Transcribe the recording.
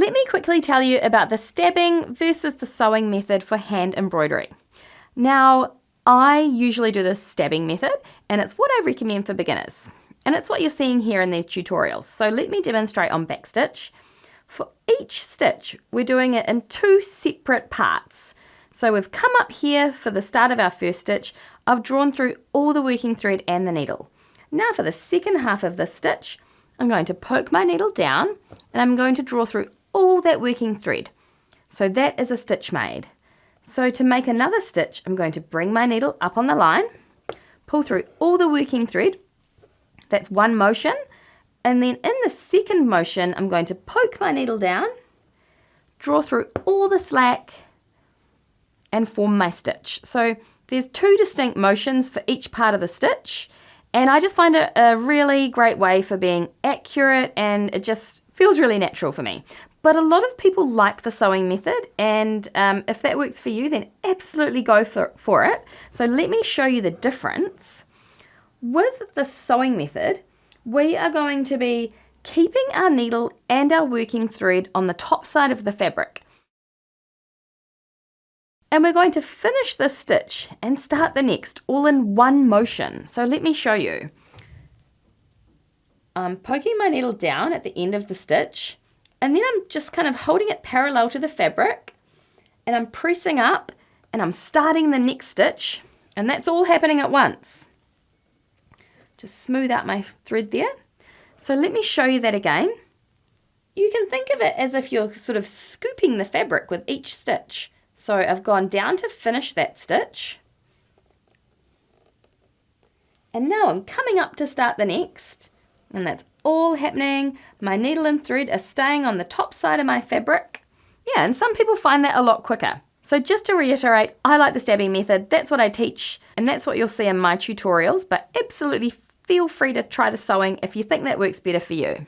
let me quickly tell you about the stabbing versus the sewing method for hand embroidery. Now, I usually do the stabbing method, and it's what I recommend for beginners. And it's what you're seeing here in these tutorials. So let me demonstrate on backstitch. For each stitch, we're doing it in 2 separate parts. So we've come up here for the start of our first stitch. I've drawn through all the working thread and the needle. Now for the second half of this stitch, I'm going to poke my needle down and I'm going to draw through all that working thread. So that is a stitch made. So to make another stitch, I'm going to bring my needle up on the line, pull through all the working thread. That's one motion. And then in the second motion, I'm going to poke my needle down, draw through all the slack, and form my stitch. So there's 2 distinct motions for each part of the stitch. And I just find it a really great way for being accurate, and it just feels really natural for me. But a lot of people like the sewing method, and if that works for you, then absolutely go for it. So let me show you the difference. With the sewing method, we are going to be keeping our needle and our working thread on the top side of the fabric. And we're going to finish this stitch and start the next all in one motion. So let me show you. I'm poking my needle down at the end of the stitch, and then I'm just kind of holding it parallel to the fabric, and I'm pressing up and I'm starting the next stitch, and that's all happening at once. Just smooth out my thread there. So let me show you that again. You can think of it as if you're sort of scooping the fabric with each stitch. So I've gone down to finish that stitch. And now I'm coming up to start the next. And that's all happening. My needle and thread are staying on the top side of my fabric. Yeah, and some people find that a lot quicker. So just to reiterate, I like the stabbing method. That's what I teach, and that's what you'll see in my tutorials, but absolutely feel free to try the sewing if you think that works better for you.